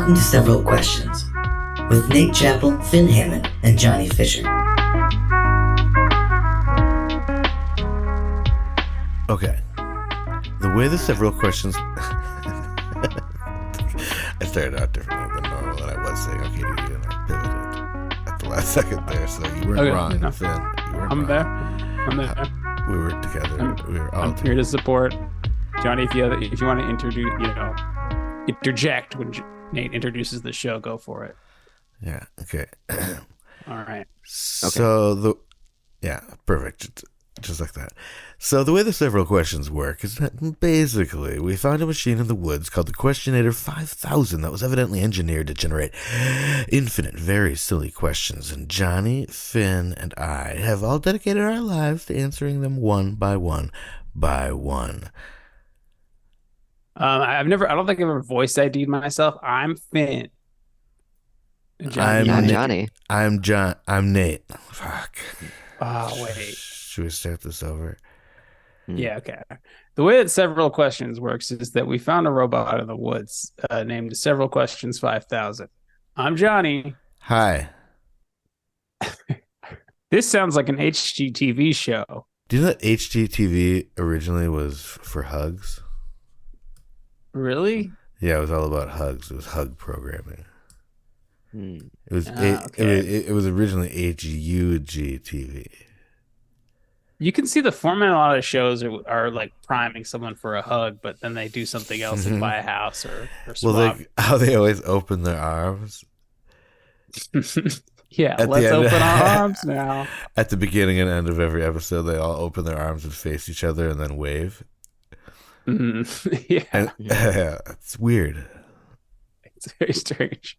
Welcome to Several Questions with Nate Chappell, Finn Hammond, and Johnny Fisher. Okay. The way the several questions... I started out differently than normal, and I was saying okay to you, and I pivoted at the last second there, so you weren't wrong, no. Finn. You weren't I'm wrong. there. We were together. We were all I'm here to support Johnny. If you want to interject when Nate introduces the show, go for it. Yeah. Okay. All right. So perfect. Just like that. So the way the several questions work is that basically we found a machine in the woods called the Questionator 5000 that was evidently engineered to generate infinite, very silly questions. And Johnny, Finn, and I have all dedicated our lives to answering them one by one by one. I don't think I've ever voice ID'd myself. I'm Finn. I'm Johnny. I'm Nate. Fuck. Oh, wait. Should we start this over? Yeah, okay. The way that Several Questions works is that we found a robot in the woods named Several Questions 5000. I'm Johnny. Hi. This sounds like an HGTV show. Do you know that HGTV originally was for hugs? Really? Yeah, it was all about hugs. It was hug programming. It was it was originally HUGTV. You can see the format in a lot of shows are like priming someone for a hug, but then they do something else and buy a house or swap. Well, how they always open their arms. Yeah, At let's the end, open our arms now. At the beginning and end of every episode, they all open their arms and face each other and then wave. Yeah. And, it's weird. It's very strange.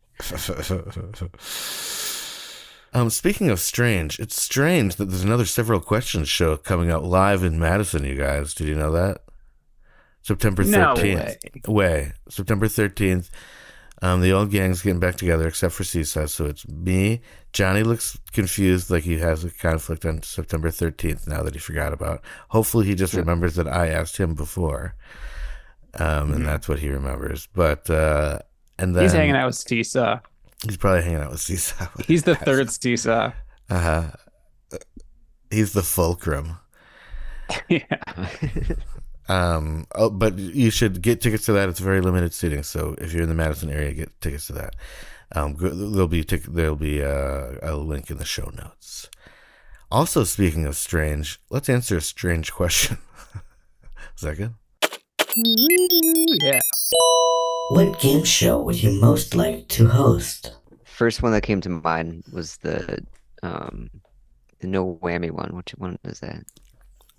Speaking of strange, it's strange that there's another Several Questions show coming out live in Madison, you guys. Did you know that? September 13th. No way. September 13th. The old gang's getting back together except for Seaside. So it's me. Johnny looks confused, like he has a conflict on September 13th now that he forgot about. Hopefully he just remembers that I asked him before. And that's what he remembers. But and then he's hanging out with Seesaw. He's probably hanging out with Seesaw. He's the third Seesaw. He's the fulcrum. Yeah. But you should get tickets to that. It's very limited seating, so if you're in the Madison area, get tickets to that. There'll be a link in the show notes. Also, speaking of strange, let's answer a strange question. Is that good? Yeah. What game show would you most like to host? First one that came to mind was the no whammy one. Which one is that?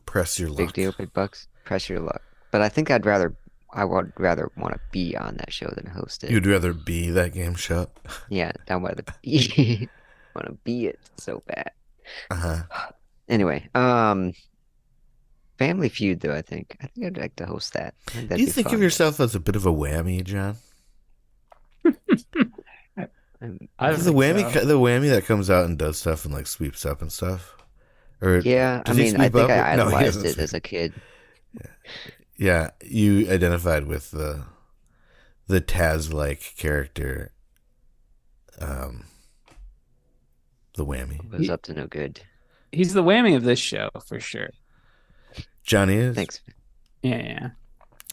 Press your luck. Big deal, big bucks. Press your luck. But I think I would rather want to be on that show than host it. You'd rather be that game show? Yeah, I want to be. Want to be it so bad. Anyway, Family Feud though. I think I'd like to host that. Do you think of yourself as a bit of a whammy, John? The whammy that comes out and does stuff and like sweeps up and stuff. Or yeah, I mean, I think I idolized it as a kid. Yeah, you identified with the Taz-like character, the whammy. Was up to no good. He's the whammy of this show for sure. Johnny is. Thanks. Yeah.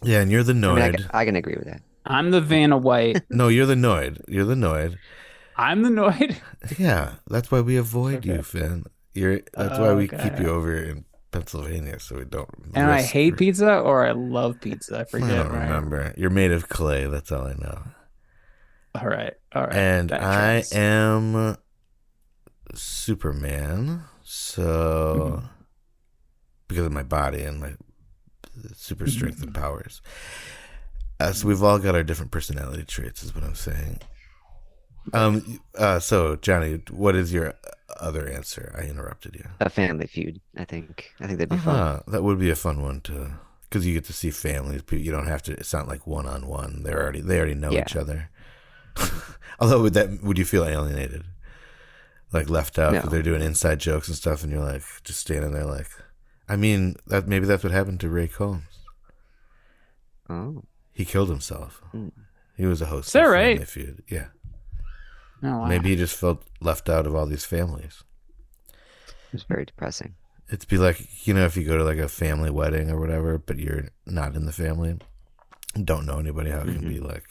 Yeah, and you're the Noid. I can agree with that. I'm the Vanna White. No, you're the Noid. You're the Noid. I'm the Noid. Yeah, that's why we avoid you, Finn. That's why we keep you over in Pennsylvania, so we don't. And I hate pizza or I love pizza. I forget. I don't remember. You're made of clay. That's all I know. All right. And I am Superman. So because of my body and my super strength and powers. So we've all got our different personality traits, is what I'm saying. So Johnny, what is your other answer? I interrupted you. A Family Feud. I think that'd be fun. That would be a fun one because you get to see families. You don't have to. It's not like one-on-one. They already know each other. Although would you feel alienated, like left out? No. They're doing inside jokes and stuff, and you're like just standing there, like. I mean, maybe that's what happened to Ray Combs. Oh. He killed himself. He was a host Is that of right? Family Feud. Yeah. Oh, wow. Maybe he just felt left out of all these families. It was very depressing. It'd be like, you know, if you go to like a family wedding or whatever, but you're not in the family, don't know anybody, how it can be like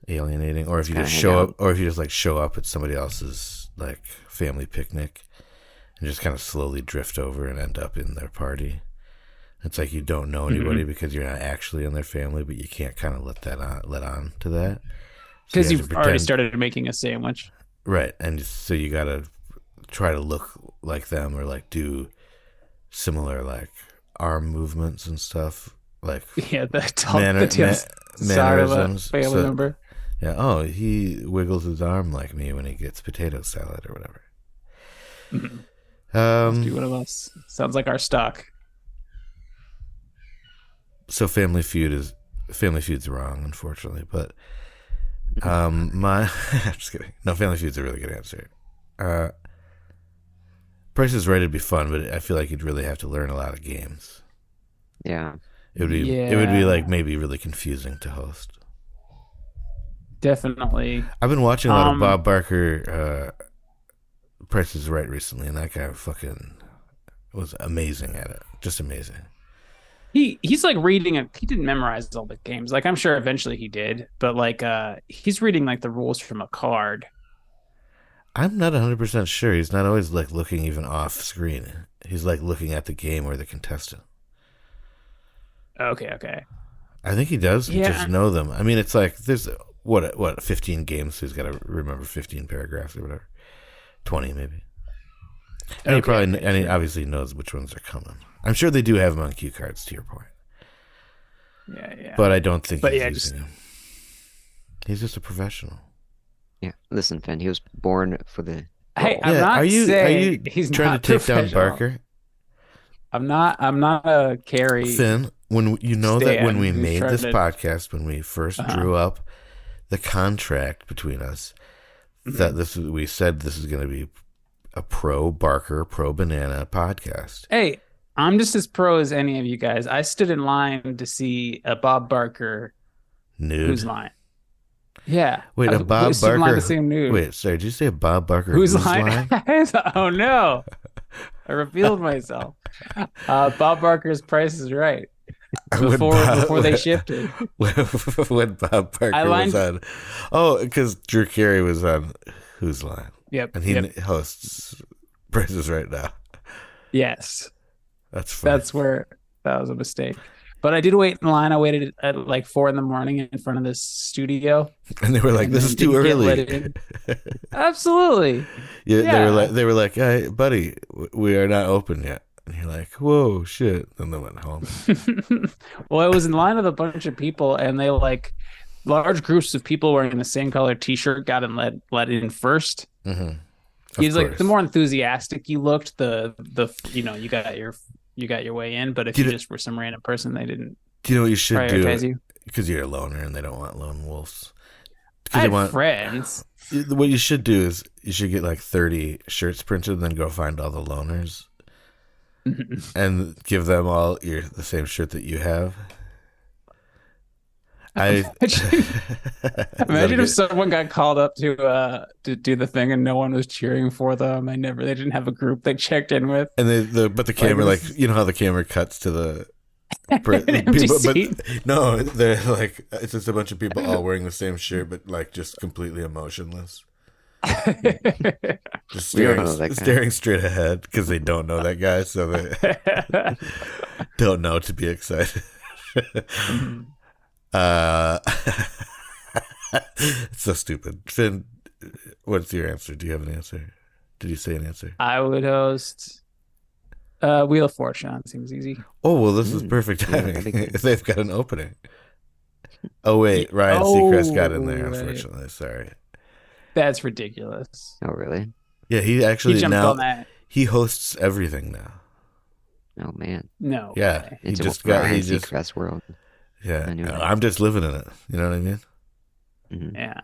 alienating. Or if you just show up, or if you just like show up at somebody else's like family picnic and just kind of slowly drift over and end up in their party. It's like you don't know anybody because you're not actually in their family, but you can't kind of let on to that. Because So you have you've to already pretend- started making a sandwich. Right, and so you gotta try to look like them or like do similar like arm movements and stuff, like Yeah, the side of a mannerisms. family So- member. Yeah. Oh, he wiggles his arm like me when he gets potato salad or whatever. Must be one of us. Sounds like our stock. So Family Feud's wrong, unfortunately, but my I'm just kidding. No, Family Feud's a really good answer. Price is Right would be fun, but I feel like you'd really have to learn a lot of games. Yeah. It would be Yeah. like maybe really confusing to host. Definitely. I've been watching a lot of Bob Barker Price is Right recently, and that guy fucking was amazing at it. Just amazing. He's like reading it. He didn't memorize all the games. Like I'm sure eventually he did, but like he's reading like the rules from a card. I'm not 100% sure. He's not always like looking even off screen. He's like looking at the game or the contestant. Okay. I think he does Yeah. just know them. I mean, it's like there's what 15 games, so he's got to remember 15 paragraphs or whatever. 20 maybe. And he probably and he obviously knows which ones are coming. I'm sure they do have them on cue cards, to your point. Yeah. But I don't think But he's yeah, using them. He's just a professional. Yeah. Listen, Finn, he was born for the Hey, role. I'm not are you saying he's trying not to take down professional. Barker? I'm not a carry. Finn, when you know that when we Stan, who's made trying this to- podcast, when we first drew up the contract between us, that we said this is going to be a pro Barker, pro Banana podcast. Hey, I'm just as pro as any of you guys. I stood in line to see a Bob Barker Nude. Who's Line. Yeah. Wait, I a Bob stood in line Barker. to see him nude. Wait, sorry, did you say a Bob Barker Who's Who's Line? Oh no. I revealed myself. Bob Barker's Price is Right. Before they shifted. when Bob Barker I lined- was on. Oh, because Drew Carey was on Who's Line. Yep. And he yep. hosts Prices Right now. Yes. That's funny. That's where that was a mistake. But I did wait in line. I waited at like 4 a.m. in front of this studio. And they were like, and "This then is too didn't get let early." in. Absolutely. Yeah, they were like, "Hey, buddy, we are not open yet." And you're like, "Whoa, shit!" Then they went home. Well, I was in line with a bunch of people, and they like large groups of people wearing the same color T-shirt got in let in first. Mm-hmm. He's like, the more enthusiastic you looked, the you got your way in. But if you just were some random person, they didn't Do you know what you should prioritize do? you. Because you're a loner and they don't want lone wolves. I Because had friends. What you should do is you should get like 30 shirts printed and then go find all the loners and give them all the same shirt that you have. Imagine if someone got called up to do the thing and no one was cheering for them. They didn't have a group they checked in with. And but the camera, like, you know how the camera cuts to the empty seat. but no, they're like, it's just a bunch of people all wearing the same shirt, but like just completely emotionless, just We don't know that guy. staring straight ahead because they don't know that guy, so they don't know to be excited. It's so stupid. Finn, what's your answer? Do you have an answer? Did you say an answer? I would host Wheel of Fortune. Seems easy. Oh, well, this is perfect Yeah, timing. I think- They've got an opening. Oh, wait. Ryan Seacrest got in there, right. unfortunately. Sorry. That's ridiculous. Oh, really? Yeah, he He actually jumped now on that. he hosts everything now. Oh, man. No. Yeah, way. he Into just got Ryan he just Seacrest world. yeah. I knew that. I'm just living in it. You know what I mean? Mhm. Yeah.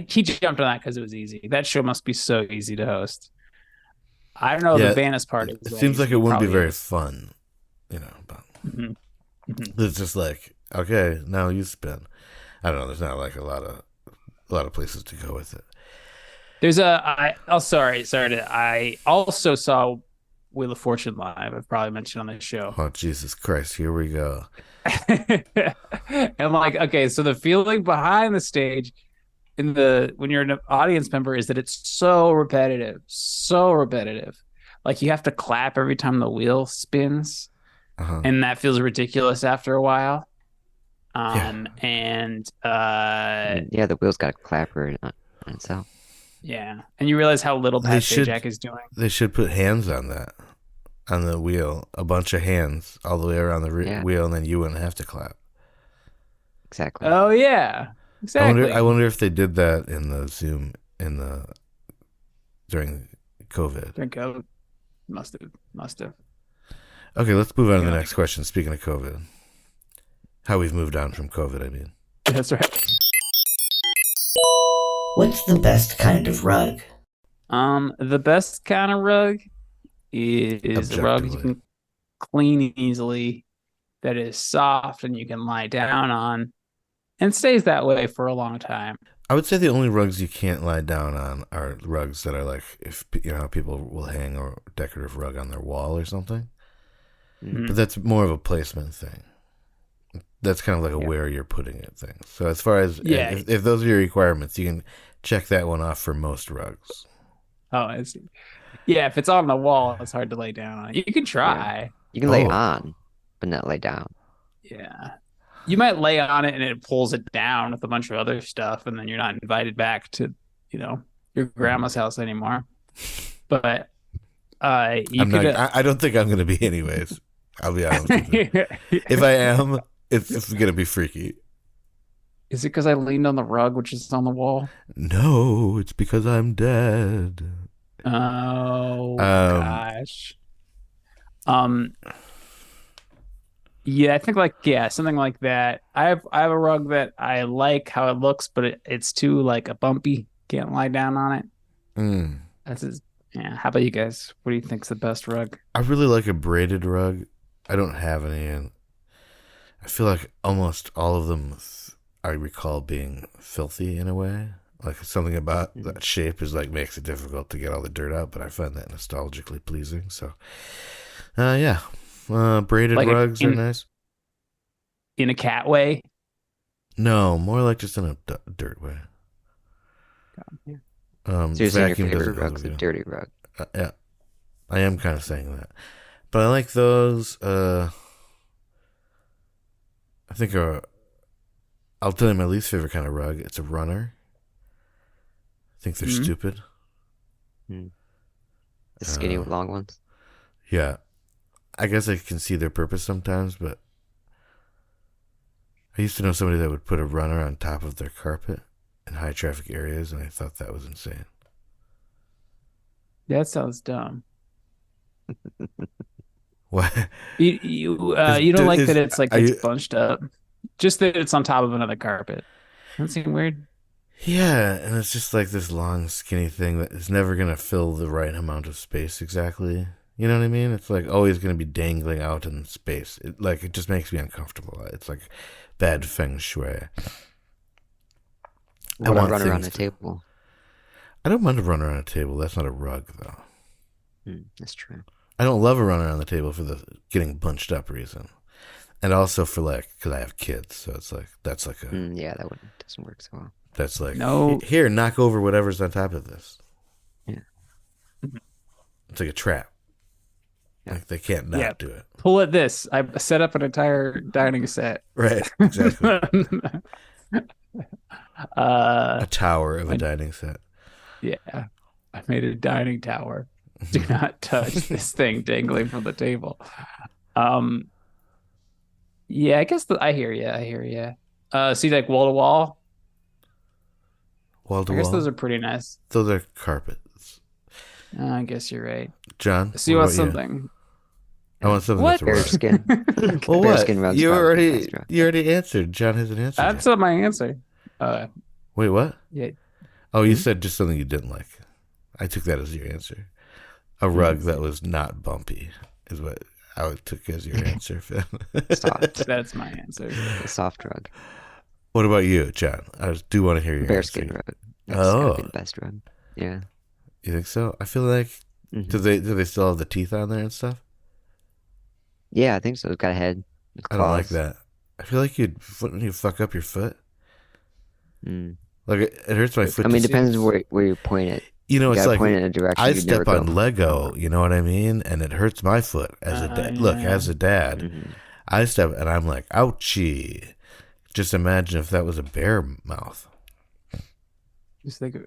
He jumped on that because it was easy. That show must be so easy to host. I don't know Yeah, the Vanis part. It seems like it wouldn't be very fun. You know, but Mhm. it's just like Okay, now you spin. I don't know. There's not like a lot of places to go with it. There's I also saw Wheel of Fortune live. I've probably mentioned on this show. Oh, Jesus Christ. Here we go. And like, okay, so the feeling behind the stage when you're an audience member is that it's so repetitive. Like you have to clap every time the wheel spins, Uh-huh. and that feels ridiculous after a while. Yeah. And Yeah, the wheel's got a clapper on itself. yeah, and you realize how little They Pat should- Sajak is doing. They should put hands on that, on the wheel. A bunch of hands all the way around the Yeah. wheel, and then you wouldn't have to clap. Exactly. Oh yeah, exactly. I wonder if they did that in the Zoom during COVID. Drink out. Must have. Okay, let's move on to the Yeah. next question. Speaking of COVID, how we've moved on from COVID, I mean. That's right. What's the best kind of rug? The best kind of rug is a rug you Objectively. can clean easily, that is soft and you can lie down on, and stays that way for a long time. I would say the only rugs you can't lie down on are rugs that are like, if you know, how people will hang a decorative rug on their wall or something. Mhm. But that's more of a placement thing. That's kind of like a Yeah. where you're putting it thing. So as far as Yeah. if those are your requirements, you can check that one off for most rugs. Oh, I see. Yeah, if it's on the wall, it's hard to lay down on. You can try. You can lay Oh. on, but not lay down. Yeah. You might lay on it and it pulls it down with a bunch of other stuff, and then you're not invited back to, your grandma's house anymore. But you I'm not. could I don't think I'm going to be anyways. I'll be honest with you. If I am, it's going to be freaky. Is it because I leaned on the rug, which is on the wall? No, it's because I'm dead. Oh gosh. Yeah, I think something like that. I have a rug that I like how it looks, but it's too like a bumpy. Can't lie down on it. Mm. Yeah. How about you guys? What do you think's the best rug? I really like a braided rug. I don't have any, and I feel like almost all of them I recall being filthy in a way. Like something about that shape is like makes it difficult to get all the dirt out, but I find that nostalgically pleasing. So, yeah, braided Like rugs are nice. In a cat way? No, more like just in a dirt way. Yeah. So you're saying your Vacuum does favorite it rug's a really dirty rug. well. Yeah, I am kind of saying that, but I like those. I think I'll tell you my least favorite kind of rug. It's a runner. I think they're Mhm. stupid. The skinny long ones. Yeah, I guess I can see their purpose sometimes, but I used to know somebody that would put a runner on top of their carpet in high traffic areas, and I thought that was insane. That sounds dumb. What? You Is- don't like is- that it's like are it's you- bunched up. Just that it's on top of another carpet. Doesn't seem weird. Yeah, and it's just like this long, skinny thing that is never going to fill the right amount of space exactly. You know what I mean? It's like always going to be dangling out in space. It just makes me uncomfortable. It's like bad feng shui. What a want runner on things a to- table. I don't mind a runner on a table. That's not a rug, though. That's true. I don't love a runner on the table for the getting bunched up reason. And also for because I have kids. So it's like, that's like Yeah, that one doesn't work so well. that's like, No. here, knock over whatever's on top of this. Yeah. It's like a trap. Yeah. Like they can't not Yeah. do it. Pull at this. I set up an entire dining set. Right, exactly. uh A tower of a dining set. yeah. I made a dining tower. Do not touch this thing dangling from the table. Yeah, I guess I hear you. See, like wall to wall. Wall to I guess wall. those are pretty nice. Those are carpets. I guess you're right. John, So you what want about you? something? I want something What? that's a rug. Bearskin. Well, what? Bearskin rugs. You probably already extra. you already answered. John hasn't answered. That's yet. not my answer. Wait, what? Yeah. Oh, you said just something you didn't like. I took that as your answer. A rug that was not bumpy is what I took as your answer, Finn. Soft. That's my answer. The soft rug. What about you, John? I do want to hear your Bearskin answer. rug. That's gotta be Oh. the best rug. Yeah. You think so? I feel like Mhm. do they still have the teeth on there and stuff? Yeah, I think so. It's got a head. With I don't like claws. that. I feel like wouldn't you fuck up your foot? Mm. Like it hurts my foot. I mean, to it depends see. where you point it. You know, You it's gotta like point it in a direction I you'd never step on go. Lego. You know what I mean? And it hurts my foot as a dad. Look, yeah. as a dad, Mhm. I step and I'm like, ouchie. Just imagine if that was a bear mouth. Just think of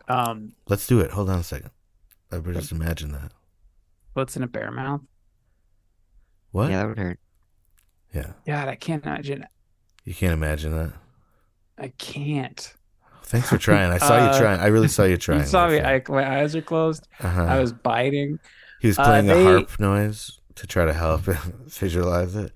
Let's do it. Hold on a second. I better just imagine that. what's in a bear mouth. What? Yeah, that would hurt. Yeah. God, I can't imagine. You can't imagine that. I can't. Thanks for trying. I saw you trying. I really saw you trying. You saw me. there, My eyes are closed. uh-huh. I was biting. He was playing a they- harp noise to try to help him visualize it.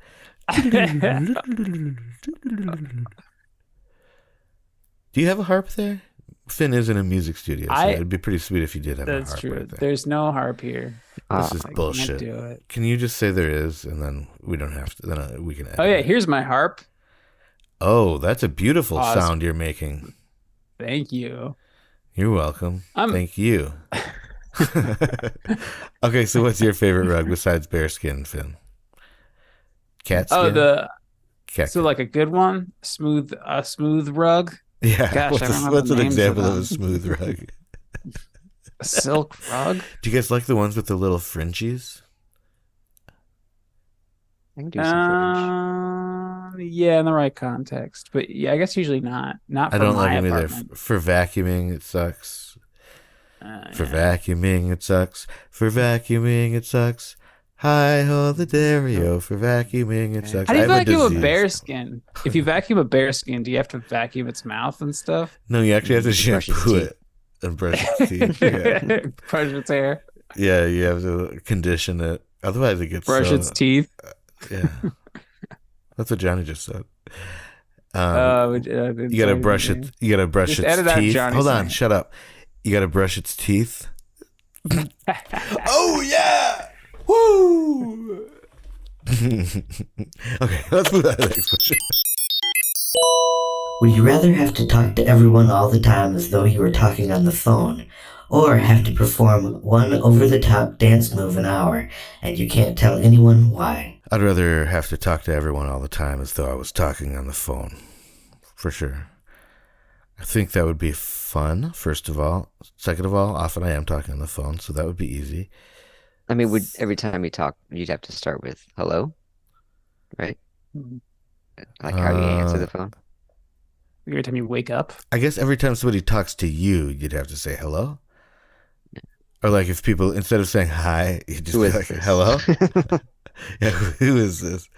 Do you have a harp there? Finn is in a music studio, so it'd be pretty sweet if you did have a That's harp true. right there. There's no harp here. This is I bullshit. can't do it. Can you just say there is, and then we don't have to? Then we can. Edit Oh yeah, it. here's my harp. Oh, that's a beautiful Awesome. sound you're making. Thank you. You're welcome. I'm- Thank you. Okay, so what's your favorite rug besides bearskin, Finn? Cat skin? Oh, Cat so like a good one, a smooth rug, yeah. gosh, I don't have what's the an names of example of a them. smooth rug? a silk rug. Do you guys like the ones with the little fringes? I can do some fringe. Yeah, in the right context, but yeah, I guess usually not. Not I for don't like my them either. apartment. For vacuuming, it sucks. For Yeah. vacuuming, it sucks. For vacuuming, it sucks. Hi ho the Dario. For vacuuming, it sucks. How do you I have vacuum a disease. bear skin? If you vacuum a bear skin, do you have to vacuum its mouth and stuff? No, you actually have to Brush its shampoo teeth. it and brush its teeth. Yeah. Brush its hair, Yeah, you have to condition it. Otherwise, it gets brush so, its teeth. Yeah, that's what Johnny just said. You You gotta brush it. You gotta brush Just its edit out teeth. Johnny Hold on, saying. shut up. You gotta brush its teeth. Oh yeah! Woo! Okay, let's move on to the next question. Would you rather have to talk to everyone all the time as though you were talking on the phone, or have to perform one over-the-top dance move an hour and you can't tell anyone why? I'd rather have to talk to everyone all the time as though I was talking on the phone. For sure. I think that would be fun, first of all. Second of all, often I am talking on the phone, so that would be easy. I mean, would every time you talk, you'd have to start with hello, right? Like how you answer the phone. Every time you wake up. I guess every time somebody talks to you, you'd have to say hello. Or like if people, instead of saying hi, you just Who be is like, this? hello? Yeah, who is this?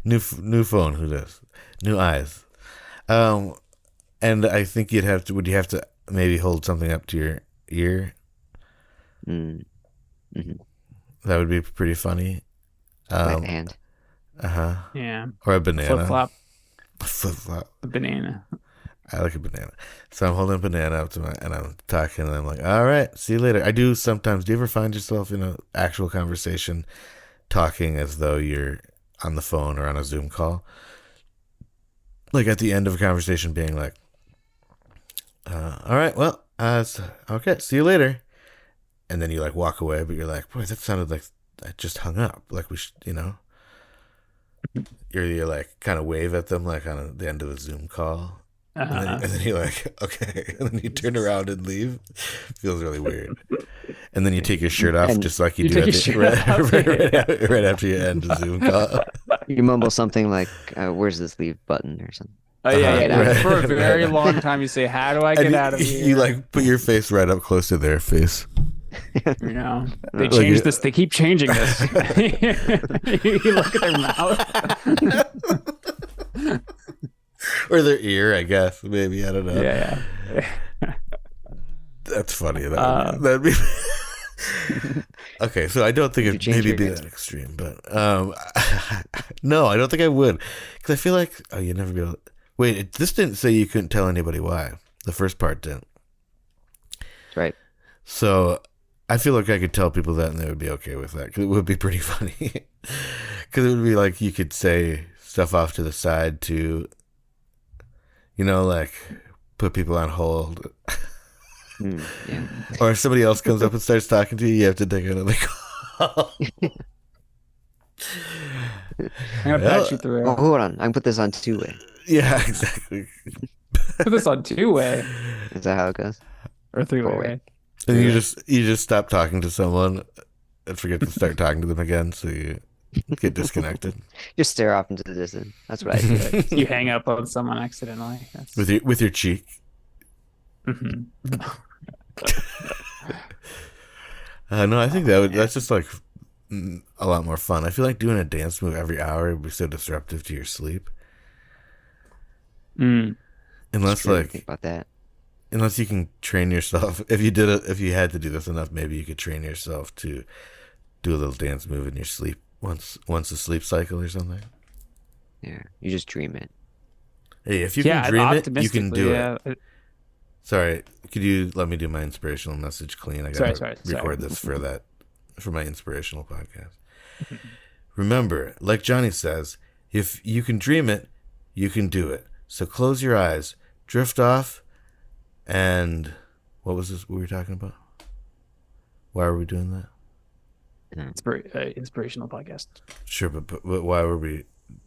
New phone, who does? New eyes. And I think would you have to maybe hold something up to your ear? Mm. hmm That would be pretty funny. Wet hand. Uh-huh. Yeah. Or a banana. Flip-flop. Flip-flop. A banana. I like a banana. So I'm holding a banana up to and I'm talking, and I'm like, all right, see you later. I do sometimes. Do you ever find yourself in an actual conversation talking as though you're on the phone or on a Zoom call? Like at the end of a conversation being like, all right, well, okay, see you later. And then you like walk away, but you're like, boy, that sounded like I just hung up. Like we should, you're like kind of wave at them like on the end of a Zoom call. And then you're like, okay. And then you turn around and leave. Feels really weird. And then you take your shirt off And just like you you do take at your shirt off. right after you end the Zoom call. You mumble something like, "Where's this leave button?" or something. Oh yeah, yeah. Right. For a very long time, you say, "How do I And get out of here?" you like put your face right up close to their face. You know, they Like change it- this. They keep changing this. You look at their mouth. Or their ear, I guess. Maybe. I don't know. Yeah, That's funny. That'd be okay, so I don't think Would it'd you change maybe your be answer? that extreme, but no, I don't think I would, because I feel like you'd never be able. Wait, this didn't say you couldn't tell anybody why. The first part didn't. Right. So I feel like I could tell people that and they would be okay with that, because it would be pretty funny. Because it would be like you could say stuff off to the side to, like put people on hold. Yeah. Or if somebody else comes up and starts talking to you, you have to take another call. I'm gonna patch you through. Oh, hold on. I can put this on two-way. Yeah, exactly. Put this on 2-way Is that how it goes? or 3-way. Four-way. And you just stop talking to someone and forget to start talking to them again, so you get disconnected Just stare off into the distance. That's what I do. You hang up on someone accidentally. That's... with your cheek. Mhm. No, I think that's just like a lot more fun. I feel like doing a dance move every hour would be so disruptive to your sleep. Mm. Unless Think about that. unless you can train yourself. If you had to do this enough, maybe you could train yourself to do a little dance move in your sleep once a sleep cycle or something. Yeah, you just dream it. Hey, if you can dream it, you can do it. it. Sorry, could you let me do my inspirational message clean? I gotta Sorry. record this for my inspirational podcast. Remember, like Johnny says, if you can dream it, you can do it. So close your eyes, drift off, and what was this we were talking about? Why were we doing that? Inspirational podcast. Sure, but why were we?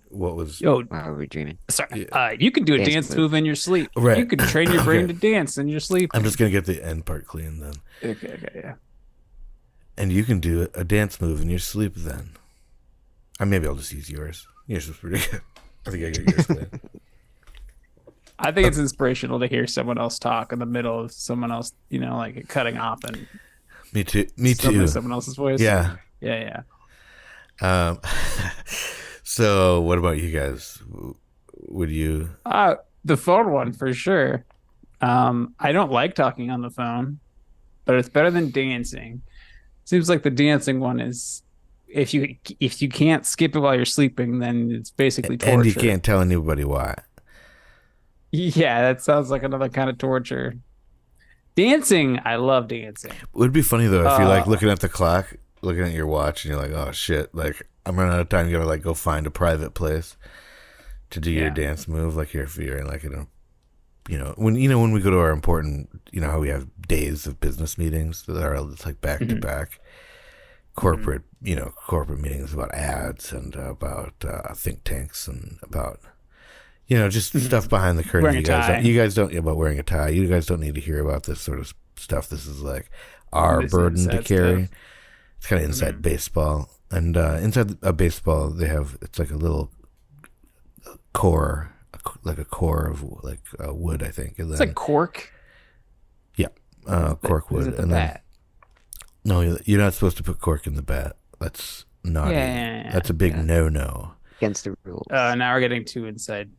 What was? Yo, Why are we dreaming? sorry. You can do a Dance dance move. move in your sleep. Right. You can train your brain Okay. to dance in your sleep. I'm just gonna get the end part clean then. Okay, yeah. And you can do a dance move in your sleep then. Maybe I'll just use yours. Yours was pretty good. I think I get yours clean. I think it's inspirational to hear someone else talk in the middle of someone else, like cutting off and Me too. Me too. someone else's voice. Yeah. Yeah. So what about you guys? Would you? The phone one for sure. I don't like talking on the phone, but it's better than dancing. Seems like the dancing one is if you can't skip it while you're sleeping, then it's basically torture. And you can't tell anybody why. Yeah, that sounds like another kind of torture. Dancing, I love dancing. It would be funny though if you're like Oh. looking at the clock, looking at your watch, and you're like, "Oh shit! Like I'm running out of time. You gotta like go find a private place to do your Yeah. dance move." Like if you're in like when we go to our important, how we have days of business meetings that are it's like back to back corporate, corporate meetings about ads and about think tanks and about. Just stuff behind the curtain. Wearing a tie. You guys don't about wearing a tie. You guys don't need to hear about this sort of stuff. This is like our This is burden to inside carry. stuff. It's kind of inside baseball, and inside a baseball, it's like a little core, like a core of like wood, I think. And It's then, like cork. cork wood, Is it the and then bat? no, you're not supposed to put cork in the bat. That's naughty. Yeah. That's a big Yeah. no. Against the rules. Now we're getting too inside.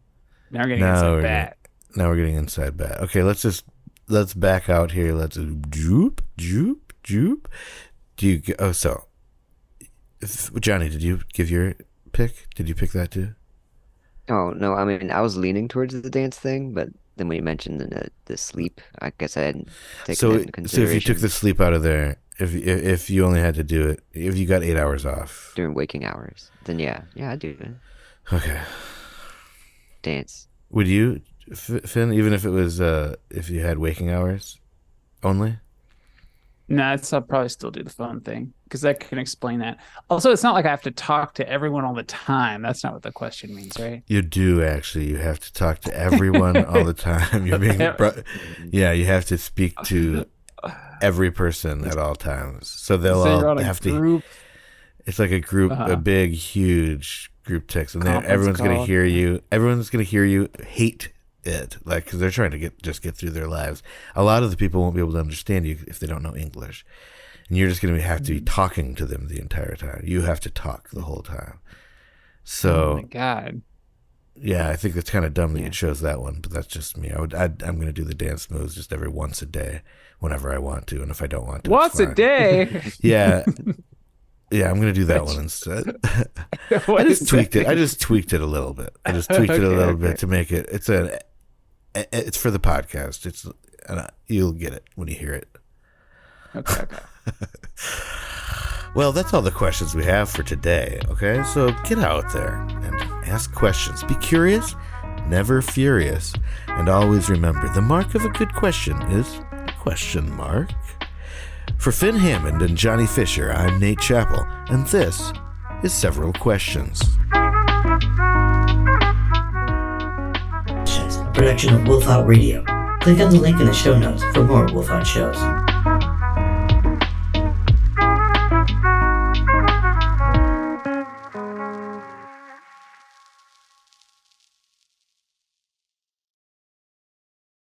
Now we're getting Now inside we're bat. Now we're getting inside bat. Okay, let's back out here. Let's joop. Johnny, did you give your pick? Did you pick that too? Oh, no, I mean, I was leaning towards the dance thing, but then when you mentioned the sleep, I guess I hadn't taken So, that into so consideration if you took the sleep out of there, if you only had to do it, if you got 8 hours off, during waking hours, then yeah, I'd do it. okay, Dance. would you, Finn? Even if it was, if you had waking hours only? No, I'll probably still do the phone thing because that can explain that. Also, it's not like I have to talk to everyone all the time. That's not what the question means, right? You do actually. You have to talk to everyone all the time. You're being, yeah. You have to speak to every person at all times. So they'll So you're all on a have to. group. It's like a group, Uh-huh. a big, huge group text, and Conference everyone's going to call. hear you. Everyone's going to hear you hate it, like because they're trying to get through their lives. A lot of the people won't be able to understand you if they don't know English, and you're just going to have to be talking to them the entire time. You have to talk the whole time. Oh So my god. yeah, I think it's kind of dumb that Yeah. you chose that one, but that's just me. I'm going to do the dance moves just every once a day, whenever I want to, and if I don't want to, Once it's a fine. day. Yeah. Yeah, I'm gonna do that one instead. I just tweaked it. I just tweaked it a little bit. I just tweaked it a little bit to make it. It's for the podcast. You'll get it when you hear it. Okay. Well, that's all the questions we have for today, okay? So get out there and ask questions. Be curious, never furious. And always remember, the mark of a good question is a question mark. For Finn Hammond and Johnny Fisher, I'm Nate Chappell, and this is Several Questions. A production of Wolf Out Radio. Click on the link in the show notes for more Wolf Out shows.